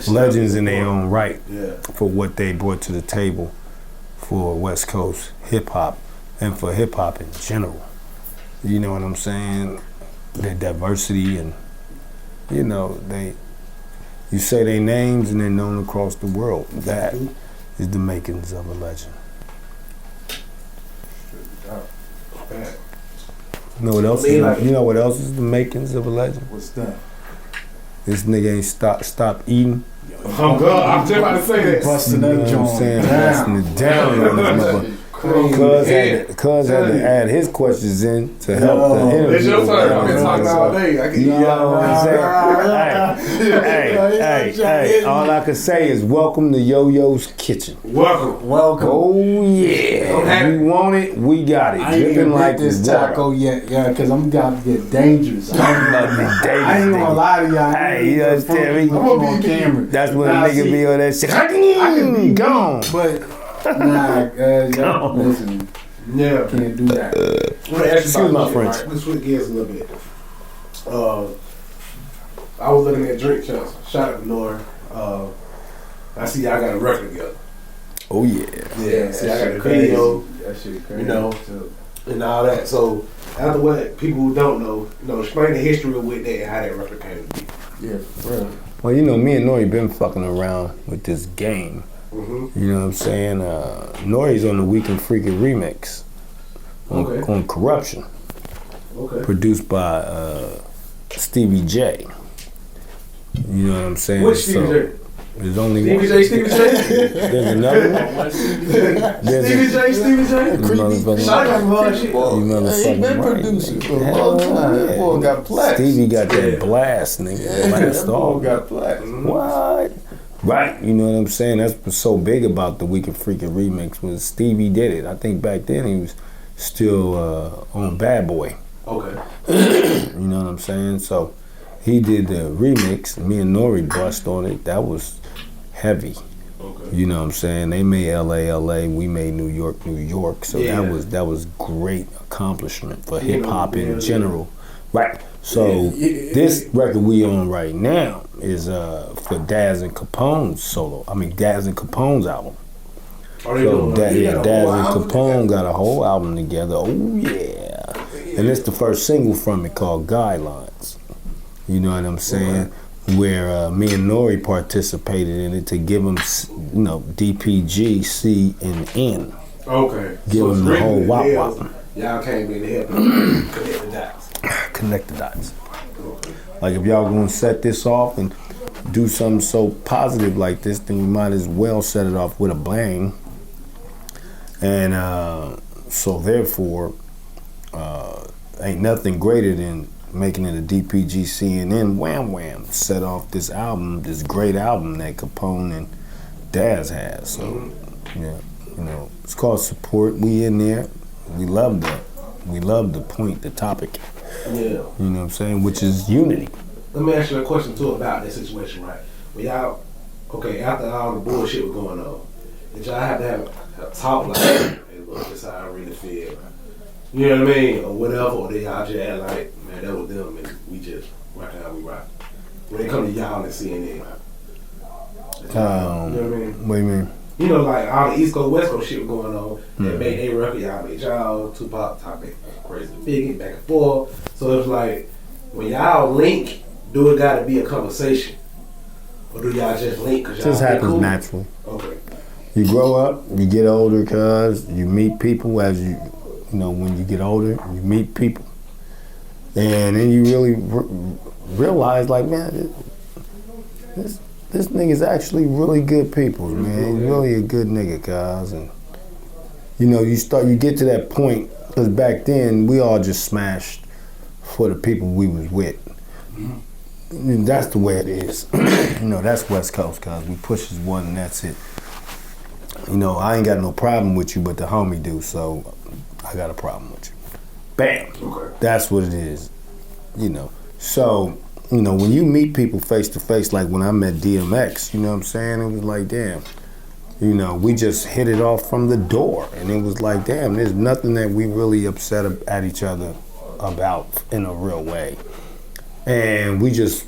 legends in their own right for what they brought to the table for West Coast hip hop and for hip hop in general. You know what I'm saying? Their diversity and you say their names and they're known across the world. That is the makings of a legend. You know what else? You know what else is the makings of a legend? What's that? This nigga ain't stop eating. I'm good. I'm just about to say that. Busting You know that what I'm joint saying? down. Busting it down on this motherfucker. Cuz had to add his questions in to help the interview. It's your turn. I've been talking all day. I can You know what I'm saying? Hey, all I can say is welcome to Yo-Yo's Kitchen. Welcome. Oh yeah. You want it, we got it. I ain't even like like this taco yet, cause I'm about to get dangerous. I ain't gonna lie to y'all. Hey, you understand me? I'm gonna be on camera. That's when a Nah, nigga see, be on that shit. I can be Gone. but nah, y'all, listen, Yeah. can't do that. I want to ask you Excuse about my shit, French. right? Let's switch gears a little bit. I was looking at drink champs. Shout out to Nora. I see y'all got a record together. Oh yeah. Yeah, see, I got the video, That shit crazy. you know, and all that. So, after what people who don't know, explain the history of with that and how that record came to be. Yeah, for real. Well, you know, me and Nori been fucking around with this game. Mm-hmm. You know what I'm saying? Nori's on the Weekend Freakin' remix on Corruption, Okay. produced by Stevie J. You know what I'm saying? Which Stevie J? There's only Stevie one. J, Stevie J? There's another one. There's Stevie J, Stevie J? You motherfucking Shout out to Lord shit. You motherfucking He been right. producing for a Hell long time. yeah. That boy got blessed. Stevie got that blast, nigga. Blast That off. boy got blessed. What? Right, you know what I'm saying? That's what's so big about the Weekend Freakin' remix was Stevie did it. I think back then he was still on Bad Boy. Okay. You know what I'm saying? So he did the remix. Me and Nori bust on it. That was heavy. Okay. You know what I'm saying? They made LA, we made New York. So Yeah. that was great accomplishment for You hip hop know, in yeah. general. Right. So this record we on right now is for Daz and Capone's solo. I mean Daz and Capone's album. Are they So doing Daz and Capone got a whole album together. Oh yeah. And it's the first single from it called Guidelines. You know what I'm saying? Where me and Nori participated in it to give them, DPG, C, and N. Okay. Give them the whole wop wop. Y'all came in to help connect the dots. Connect the dots. Like if y'all gonna set this off and do something so positive like this, then we might as well set it off with a bang. And so therefore, ain't nothing greater than making it a DPG CNN wham wham set off this album, this great album that Capone and Daz has. So it's called Support. We in there. We love that. We love the point, the topic. Yeah. You know what I'm saying? Which is unity. Let me ask you a question too about that situation, right? When y'all, after all the bullshit was going on, did y'all have to have a talk like, hey, look, this is how I really feel? You know what I mean? Or whatever, or did y'all just act like, man, that was them and we just rock how we rock? When it comes to y'all and CNN, you know what I mean? What do you mean? You know, like all the East Coast, West Coast shit was going on. They made their record, y'all made y'all, Tupac, topic, crazy biggie, back and forth. So it's like, when y'all link, do it gotta be a conversation? Or do y'all just link because It y'all just be happens cool? naturally. Okay. You grow up, you get older, cuz you meet people as when you get older, you meet people. And then you really realize, like, man, this nigga's actually really good people, man. He's really a good nigga, cuz. And, you get to that point, because back then, we all just smashed for the people we was with. And that's the way it is. That's West Coast, cuz. We push as one and that's it. I ain't got no problem with you, but the homie do, so I got a problem with you. Bam! Okay. That's what it is. So, when you meet people face to face, like when I met DMX, you know what I'm saying? It was like, damn, we just hit it off from the door. And it was like, damn, there's nothing that we really upset at each other about in a real way. And we just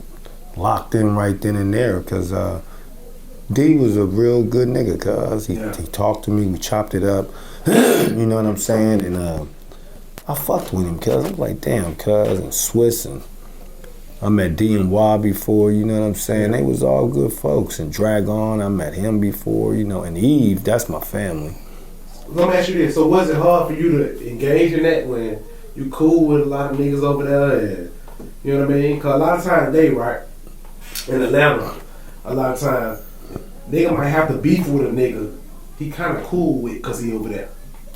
locked in right then and there because D was a real good nigga, cuz. He talked to me, we chopped it up, you know what I'm saying? And I fucked with him, cuz. I was like, damn, cuz, and Swiss and I met D&Y before, you know what I'm saying? They was all good folks. And Dragon, I met him before, you know. And Eve, that's my family. Let me ask you this. So was it hard for you to engage in that when you cool with a lot of niggas over there? And, you know what I mean? Because a lot of times right, in Atlanta, a lot of times, nigga might have to beef with a nigga he kind of cool with because he over there.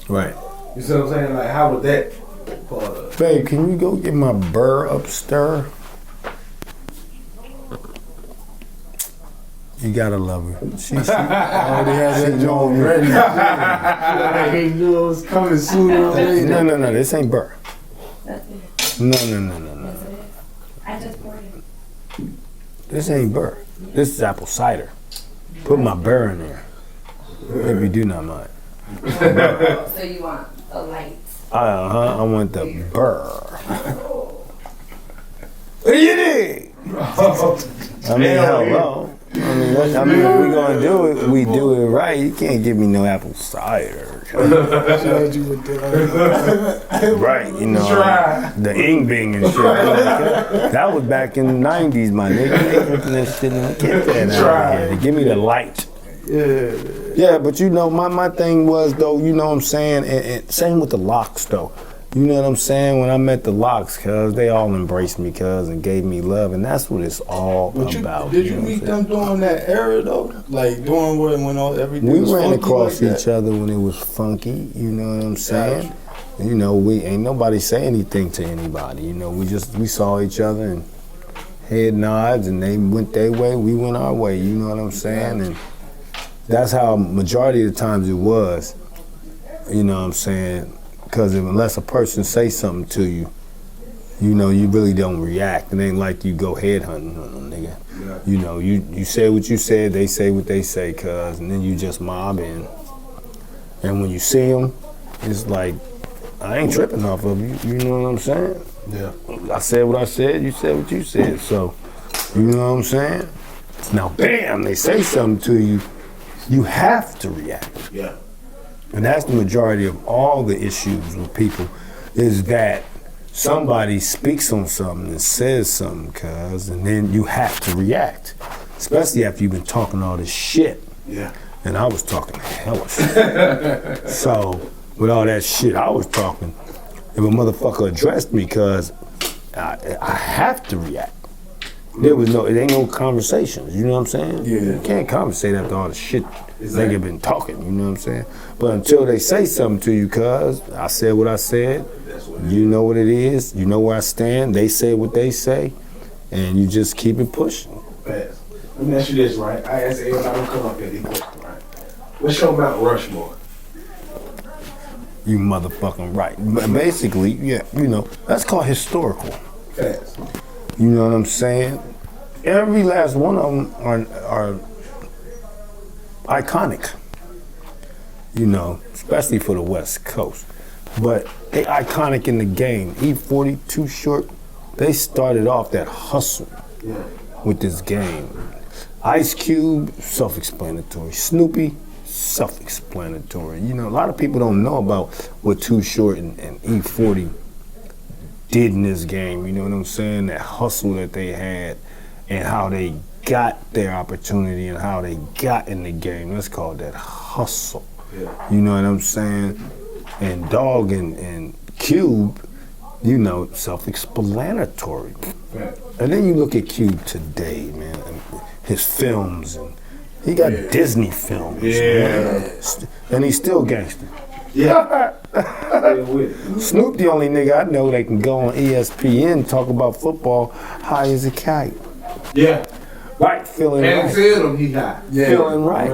Right. You see what I'm saying? Like, how was that part of it? Babe, can you go get my burr upstir? You gotta love her. She already had that joint ready. He knew it was coming sooner or later. No, this ain't burr. No. I just poured it. This ain't burr. This is apple cider. Put my burr in there. If you do not mind. So you want a light? I want the burr. You dig? I mean, hello. I mean, if we gonna do it, we do it right. You can't give me no apple cider. Right, you know, the ing bing and shit. That was back in the 90s, my nigga. They drinking that shit in the kid out here. Give me the light. Yeah, but you know, my thing was though, you know what I'm saying, and same with the locks though. You know what I'm saying? When I met the locks, cuz they all embraced me, cuz, and gave me love, and that's what it's all about. Did you meet them during that era though? Like during when all everything we was ran funky across like each other when it was funky. You know what I'm saying? You know, we ain't nobody say anything to anybody. You know, we saw each other and head nods, and they went their way, we went our way. You know what I'm saying? And that's how majority of the times it was. You know what I'm saying? Because unless a person say something to you, you know, you really don't react. It ain't like you go head hunting on them, nigga. Yeah. You know, you say what you said, they say what they say, cuz, and then you just mob in. And when you see them, it's like, I ain't tripping off of you. You know what I'm saying? Yeah. I said what I said, you said what you said. So, you know what I'm saying? Now, bam, they say something to you, you have to react. Yeah. And that's the majority of all the issues with people, is that somebody speaks on something and says something, cuz, and then you have to react. Especially after you've been talking all this shit. Yeah. And I was talking hella shit. So, with all that shit I was talking, if a motherfucker addressed me, cuz, I have to react. It ain't no conversations, you know what I'm saying? Yeah. You can't conversate after all the shit nigga been talking, you know what I'm saying? But until they say something to you, cuz, I said what I said, you know what it is, you know where I stand, they say what they say, and you just keep it pushing. Fast. Let me ask you this, right? I ask everybody who come up here this question, right? What's your Mount Rushmore? You motherfucking right. But basically, yeah, you know, that's called historical. Fast. You know what I'm saying? Every last one of them are iconic. You know, especially for the West Coast. But they iconic in the game. E40, Too Short, they started off that hustle with this game. Ice Cube, self-explanatory. Snoopy, self-explanatory. You know, a lot of people don't know about what Too Short and E40 did in this game, you know what I'm saying? That hustle that they had and how they got their opportunity and how they got in the game. That's called that hustle. Yeah. You know what I'm saying? And Dogg and Cube, you know, self-explanatory. Right. And then you look at Cube today, man, and his films, and he got Disney films, man. And he's still gangster. Yeah. Snoop the only nigga I know that can go on ESPN talk about football high as a kite. Yeah. Right, feeling and right. tell him he high. Yeah. Feeling right.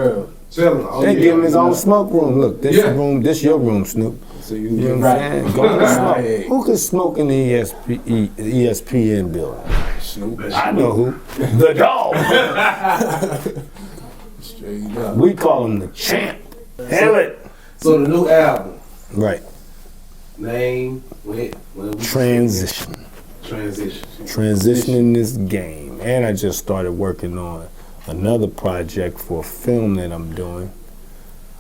Tell him. Oh, they give him his own smoke room. Look, this room, this your room, Snoop. So you know what I'm saying? Go and smoke. Who can smoke in the ESPN building? Snoop. I know who. The dog. Straight up. We call him the champ. Hell it. So the new album. Right. Name, Transition. Transitioning this game. And I just started working on another project for a film that I'm doing.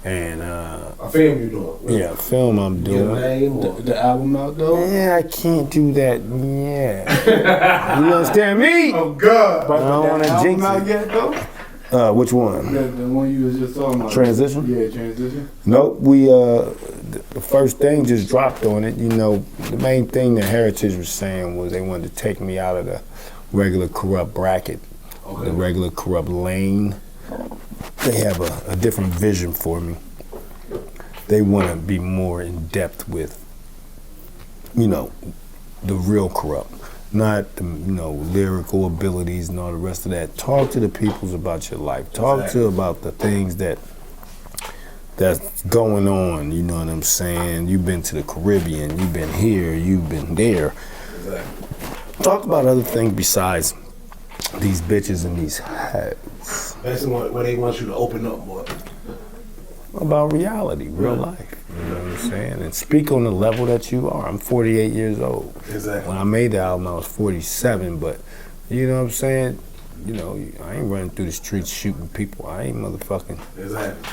And A film you doing? yeah, film I'm Get a doing. name or The album out though. Yeah, I can't do that. Yeah, you understand me? oh God. I don't want to jinx Not it. yet though. Which one? The one you was just talking about. Transition? Yeah, transition. Nope. We the first thing just dropped on it. You know, the main thing that Heritage was saying was they wanted to take me out of the regular Kurupt bracket, the regular Kurupt lane. They have a different vision for me. They want to be more in depth with, you know, the real Kurupt, not the, you know, lyrical abilities and all the rest of that. Talk to the peoples about your life. Talk to about the things that's going on. You know what I'm saying? You've been to the Caribbean. You've been here. You've been there. Exactly. Talk about other things besides these bitches and these heads. Basically, where they want you to open up more. About reality, real life. You know what I'm saying? And speak on the level that you are. I'm 48 years old. Exactly. When I made the album, I was 47, but you know what I'm saying? You know, I ain't running through the streets shooting people. I ain't motherfucking Exactly.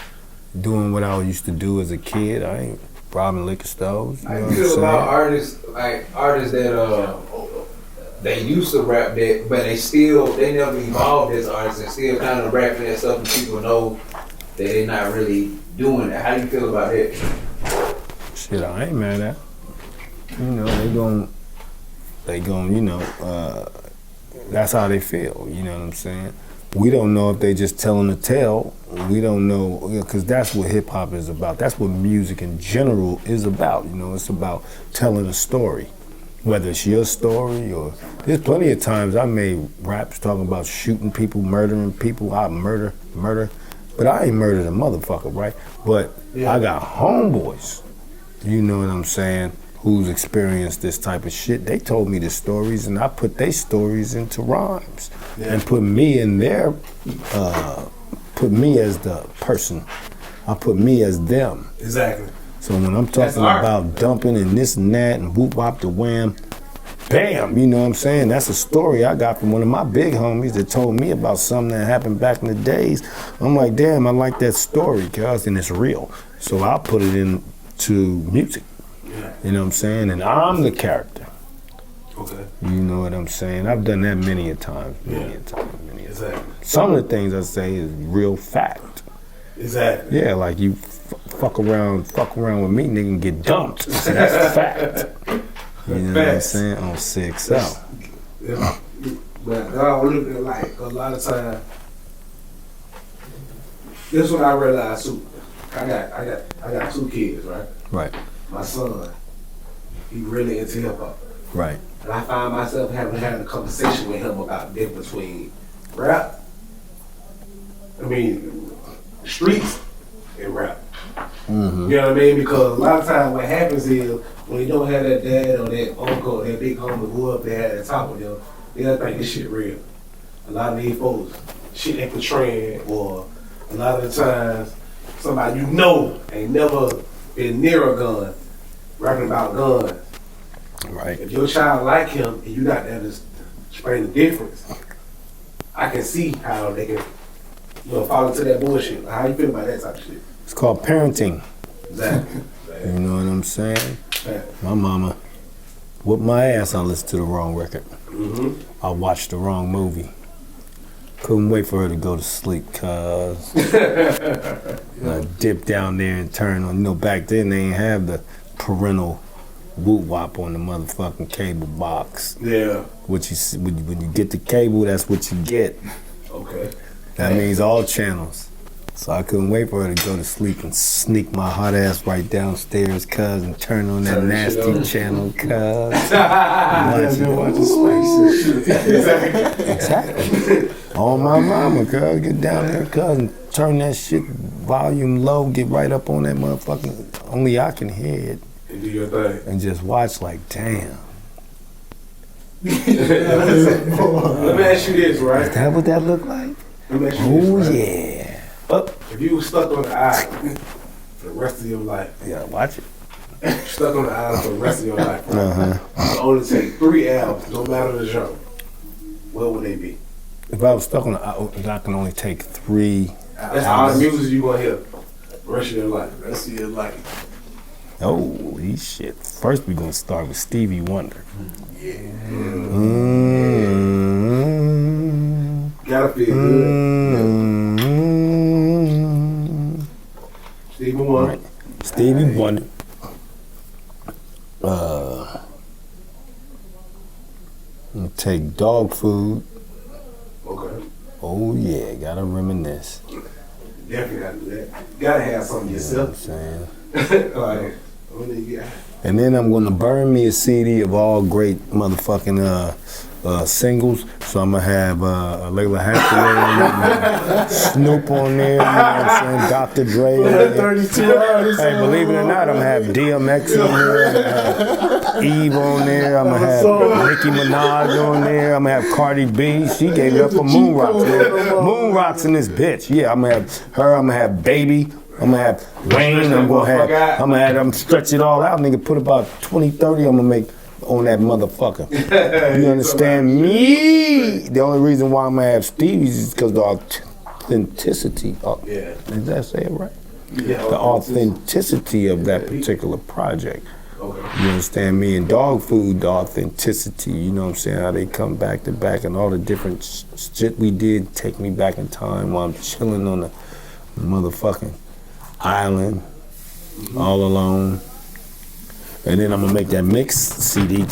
doing what I used to do as a kid. I ain't robbing liquor stores. You know I what I'm feel saying? about artists that they used to rap that, but they never evolved as artists and still kind of rapping that stuff, and people know that they're not really doing it. How do you feel about that? Shit, I ain't mad at. You know, they gon', you know, that's how they feel. You know what I'm saying? We don't know if they just telling a tale. We don't know, because that's what hip hop is about. That's what music in general is about. You know, it's about telling a story. Whether it's your story or there's plenty of times I made raps talking about shooting people, murdering people. I murder, but I ain't murdered a motherfucker, right? But I got homeboys, you know what I'm saying, who's experienced this type of shit. They told me the stories, and I put their stories into rhymes and put me in their, put me as the person. I put me as them. Exactly. So when I'm talking about dumping and this and that and whoop wop the wham, bam, you know what I'm saying? That's a story I got from one of my big homies that told me about something that happened back in the days. I'm like, damn, I like that story, cuz, and it's real. So I'll put it into music. You know what I'm saying? And I'm the character. Okay. You know what I'm saying? I've done that many a time. Exactly. Some of the things I say is real fact. Exactly. Yeah, like you fuck around with me, nigga, and get dumped. So that's fact. You know what I'm saying? On 6 Yeah. But I look at like a lot of time. This is what I realized too. I got 2 kids, right? Right. My son, he really into hip hop. Right. And I find myself having a conversation with him about the difference between rap, streets, and rap. Mm-hmm. You know what I mean? Because a lot of times what happens is when you don't have that dad or that uncle or that big homie who up there at the top of them, they'll think this shit real. A lot of these folks, shit they portraying, or a lot of the times somebody you know ain't never been near a gun, rapping about guns. Right. If your child like him and you not there to explain the difference, I can see how they can, fall into that bullshit. How you feel about that type of shit? It's called parenting. Exactly. You know what I'm saying? Yeah. My mama whooped my ass. I listened to the wrong record. Mm-hmm. I watched the wrong movie. Couldn't wait for her to go to sleep, cuz. I dipped down there and turned on. Back then they didn't have the parental whoop wop on the motherfucking cable box. Yeah. What you see, when you get the cable, that's what you get. Okay. That means all channels. So I couldn't wait for her to go to sleep and sneak my hot ass right downstairs, cuz, and turn on that nasty channel, cuz. Exactly. On my mama, cuz. Get down there, cuz, and turn that shit volume low, get right up on that motherfucking, only I can hear it. And do your thing. And just watch like, damn. Let me ask you this, right? Is that what that look like? Let me ask you this, Oh, right? yeah. If you were stuck on the island for the rest of your life, Yeah, watch it. stuck on the island for the rest of your life, right? Uh-huh. You can only take 3 albums, no matter the genre. What would they be? If I was stuck on I can only take 3. That's all the music you gonna hear. Rest of your life. Rest of your life. Oh, these shit. First, we gonna start with Stevie Wonder. Gotta feel good. Stevie Wonder. Right. Stevie Wonder. I'm gonna take dog food. Okay. Oh yeah, gotta reminisce. Definitely gotta do that. Gotta have something You know what I'm yourself. saying? Like, when you get And then I'm gonna burn me a CD of all great motherfucking singles. So I'm gonna have Layla Hathaway, Snoop on there, you know what I'm saying? Dr. Dre on there. 32 artists. Hey, believe it or not, I'm gonna have DMX on there, I'm gonna have Eve on there, I'm gonna have Nicki Minaj on there, I'm gonna have Cardi B. She gave it up for Moon Rocks, man. Moon Rocks in this bitch. Yeah, I'm gonna have her, I'm gonna have Baby. I'm gonna have Wayne, I'm gonna have them stretch it all out, nigga. Put about 20, 30 I'm gonna make on that motherfucker. You understand me? The only reason why I'm gonna have Stevie's is because the authenticity. Yeah. Did I say it right? Yeah. The authenticity of that particular project. Okay. You understand me? And dog food, the authenticity, you know what I'm saying? How they come back to back and all the different shit we did take me back in time while I'm chilling on the motherfucking island, all alone. And then I'm gonna make that mix CD.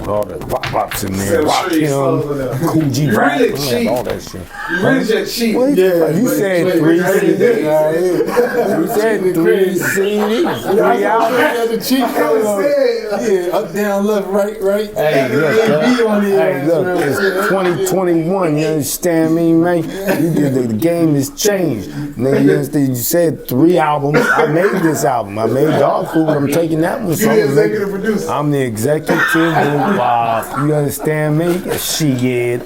All the bops in there, Rock Him, Cool G Rap, really cheap. all that shit. You really just cheap. What? You said 3 CDs. You said 3 CDs. 3 albums. The cheat code. Yeah, up, down, left, right. Hey, look, it's 2021, you understand me, man? The game has changed. Nigga, you understand? You said 3 albums. I made this album. I made Dog Food. I'm taking that one. So You the executive producer. I'm the executive. Wow. You understand me? Shit.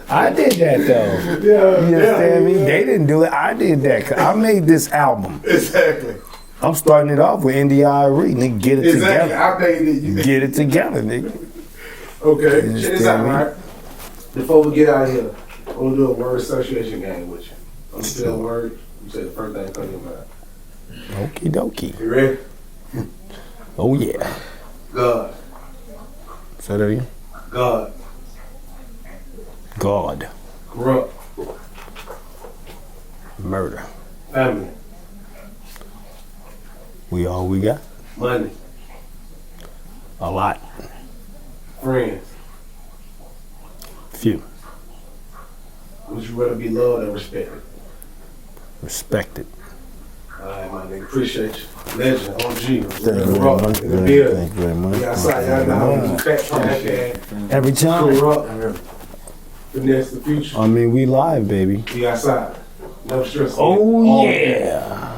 I did that though. You understand me? They didn't do it. I did that. 'Cause I made this album. Exactly. I'm starting it off with NDIRE. Nigga, get it Exactly. together. I made it. You Get it together, nigga. Okay. You Check this out, understand me? right? Before we get out of here, I'm gonna do a word association game with you. I'm gonna say a word. You say the first thing that comes to your mind. Okie dokie. You ready? Oh yeah. God. Say that again. God. God. Kurupt. Murder. Family. We all we got? Money. A lot. Friends. Few. Would you rather be loved or respected? Respected. Alright, my nigga. Appreciate you. Legend. OG. Thank you very Kurupt. much. In the building. Thank you very much. We outside. Y'all know how to do Faxtz Podcast. Every time. Kurupt. Finesse the future. I mean, we live, baby. We outside. No stress. Oh All yeah.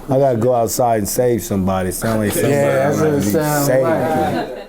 I gotta go outside and save somebody. Sound like somebody Yeah, that's might what it be sounds saved. like.